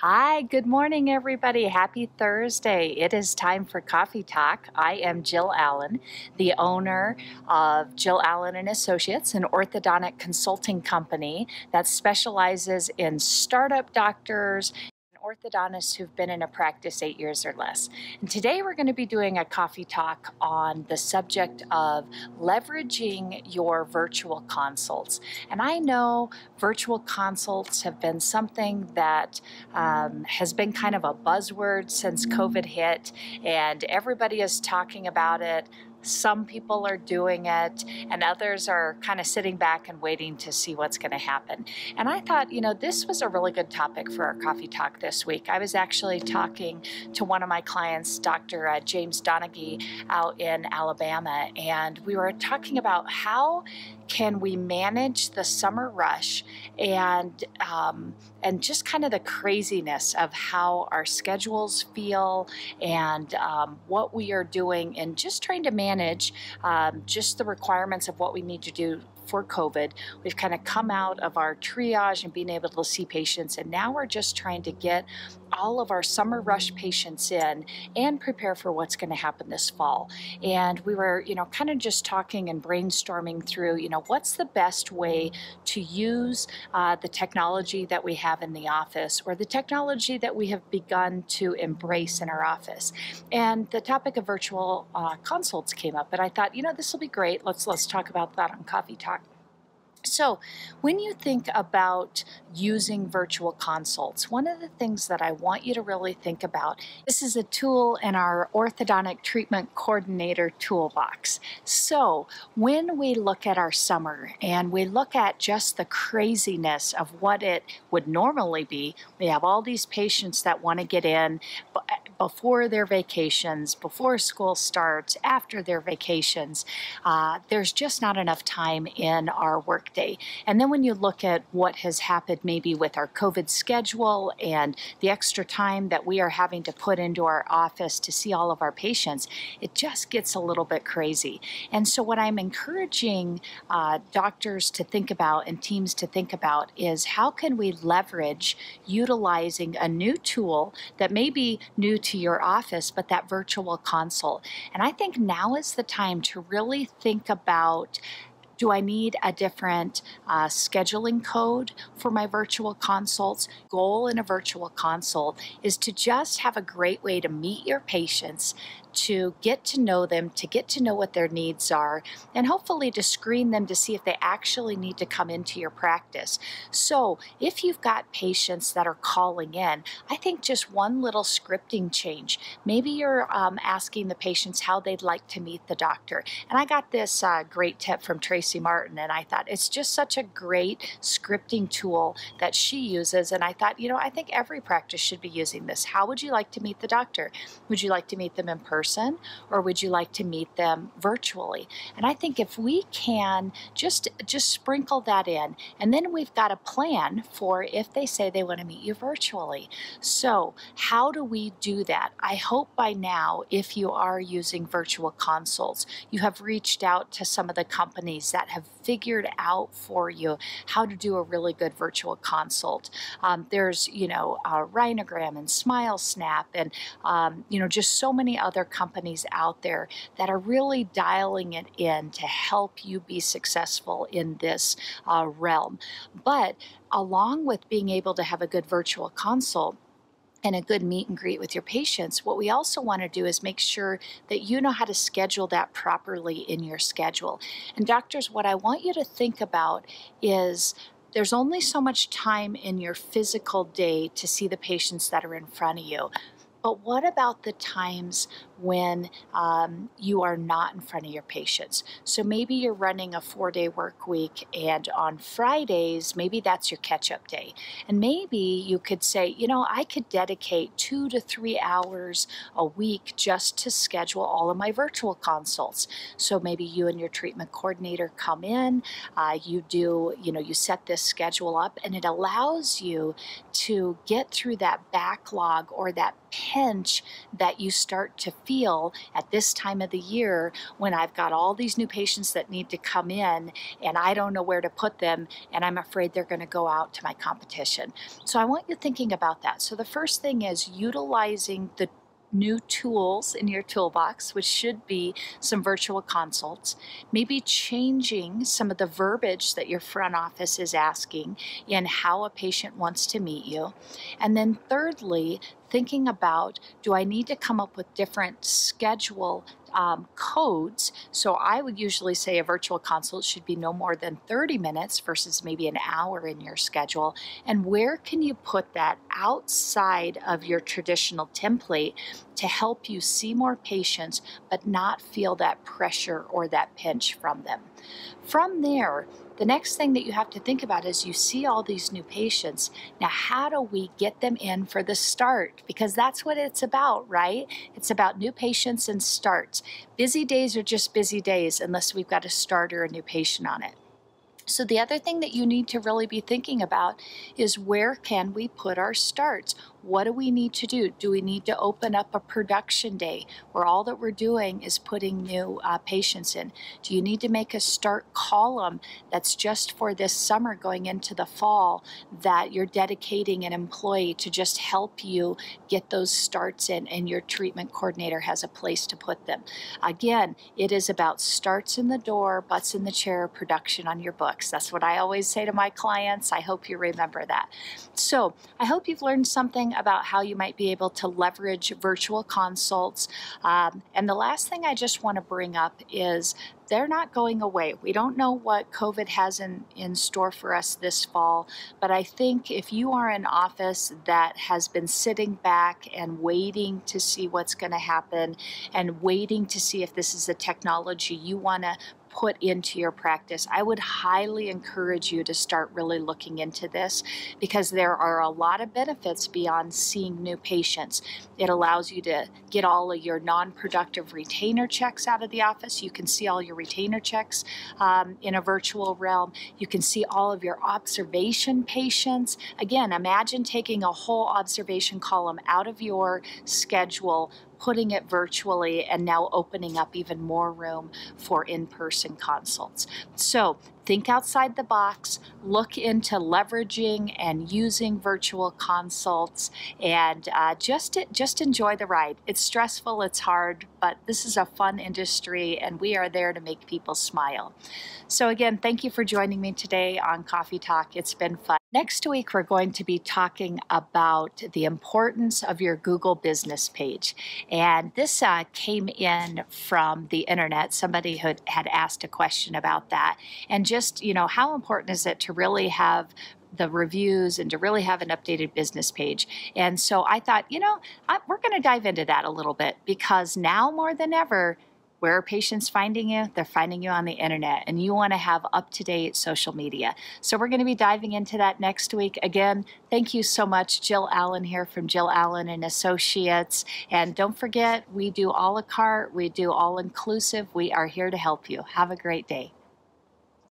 Hi, good morning, everybody. Happy Thursday. It is time for Coffee Talk. I am Jill Allen, the owner of Jill Allen and Associates, an orthodontic consulting company that specializes in startup doctors orthodontists who've been in a practice 8 years or less. And today we're going to be doing a coffee talk on the subject of leveraging your virtual consults. And I know virtual consults have been something that has been kind of a buzzword since COVID hit, and everybody is talking about it. Some people are doing it, and others are kind of sitting back and waiting to see what's going to happen. And I thought, this was a really good topic for our coffee talk this week. I was actually talking to one of my clients, Dr. James Donaghy, out in Alabama, and we were talking about how can we manage the summer rush and just kind of the craziness of how our schedules feel and what we are doing, and just trying to manage just the requirements of what we need to do for COVID. We've kind of come out of our triage and being able to see patients, and now we're just trying to get all of our summer rush patients in and prepare for what's going to happen this fall. And we were, kind of just talking and brainstorming through, what's the best way to use the technology that we have in the office, or the technology that we have begun to embrace in our office. And the topic of virtual consults came up, and I thought, this will be great. Let's talk about that on Coffee Talk. So when you think about using virtual consults, one of the things that I want you to really think about, this is a tool in our orthodontic treatment coordinator toolbox. So when we look at our summer and we look at just the craziness of what it would normally be, we have all these patients that want to get in before their vacations, before school starts, after their vacations. There's just not enough time in our workday. And then when you look at what has happened maybe with our COVID schedule and the extra time that we are having to put into our office to see all of our patients, it just gets a little bit crazy. And so what I'm encouraging doctors to think about and teams to think about is, how can we leverage utilizing a new tool that may be new to your office, but that virtual consult. And I think now is the time to really think about, do I need a different scheduling code for my virtual consults? Goal in a virtual consult is to just have a great way to meet your patients, to get to know them, to get to know what their needs are, and hopefully to screen them to see if they actually need to come into your practice. So if you've got patients that are calling in, I think just one little scripting change. Maybe you're asking the patients how they'd like to meet the doctor. And I got this great tip from Tracy Martin, and I thought it's just such a great scripting tool that she uses. And I thought, I think every practice should be using this. How would you like to meet the doctor? Would you like to meet them in person, or would you like to meet them virtually? And I think if we can just sprinkle that in, and then we've got a plan for if they say they want to meet you virtually. So how do we do that? I hope by now, if you are using virtual consults, you have reached out to some of the companies that have figured out for you how to do a really good virtual consult. There's, Rhinogram and SmileSnap and, just so many other companies out there that are really dialing it in to help you be successful in this realm. But along with being able to have a good virtual consult and a good meet and greet with your patients, what we also want to do is make sure that you know how to schedule that properly in your schedule. And doctors, what I want you to think about is, there's only so much time in your physical day to see the patients that are in front of you. But what about the times when you are not in front of your patients? So maybe you're running a 4-day work week, and on Fridays, maybe that's your catch-up day. And maybe you could say, I could dedicate 2 to 3 hours a week just to schedule all of my virtual consults. So maybe you and your treatment coordinator come in, you set this schedule up, and it allows you to get through that backlog or that pinch that you start to feel at this time of the year when I've got all these new patients that need to come in and I don't know where to put them and I'm afraid they're going to go out to my competition. So I want you thinking about that. So the first thing is utilizing the new tools in your toolbox, which should be some virtual consults, maybe changing some of the verbiage that your front office is asking in how a patient wants to meet you. And then thirdly, thinking about, do I need to come up with different schedule codes? So I would usually say a virtual consult should be no more than 30 minutes versus maybe an hour in your schedule. And where can you put that outside of your traditional template to help you see more patients but not feel that pressure or that pinch from them? From there, the next thing that you have to think about is you see all these new patients. Now, how do we get them in for the start? Because that's what it's about, right? It's about new patients and starts. Busy days are just busy days unless we've got a start or a new patient on it. So the other thing that you need to really be thinking about is where can we put our starts? What do we need to do? Do we need to open up a production day where all that we're doing is putting new patients in? Do you need to make a start column that's just for this summer going into the fall that you're dedicating an employee to just help you get those starts in and your treatment coordinator has a place to put them? Again, it is about starts in the door, butts in the chair, production on your books. That's what I always say to my clients. I hope you remember that. So I hope you've learned something about how you might be able to leverage virtual consults. And the last thing I just want to bring up is they're not going away. We don't know what COVID has in store for us this fall, but I think if you are an office that has been sitting back and waiting to see what's going to happen and waiting to see if this is a technology you want to put into your practice, I would highly encourage you to start really looking into this because there are a lot of benefits beyond seeing new patients. It allows you to get all of your non-productive retainer checks out of the office. You can see all your retainer checks in a virtual realm. You can see all of your observation patients. Again, imagine taking a whole observation column out of your schedule, putting it virtually, and now opening up even more room for in-person consults. So think outside the box, look into leveraging and using virtual consults, and just enjoy the ride. It's stressful, it's hard, but this is a fun industry, and we are there to make people smile. So again, thank you for joining me today on Coffee Talk. It's been fun. Next week, we're going to be talking about the importance of your Google business page. And this came in from the internet. Somebody had asked a question about that. And just, how important is it to really have the reviews and to really have an updated business page? And so I thought, we're going to dive into that a little bit because now more than ever, where are patients finding you? They're finding you on the internet, and you want to have up-to-date social media. So we're going to be diving into that next week. Again, thank you so much. Jill Allen here from Jill Allen and Associates. And don't forget, we do a la carte, we do all-inclusive. We are here to help you. Have a great day.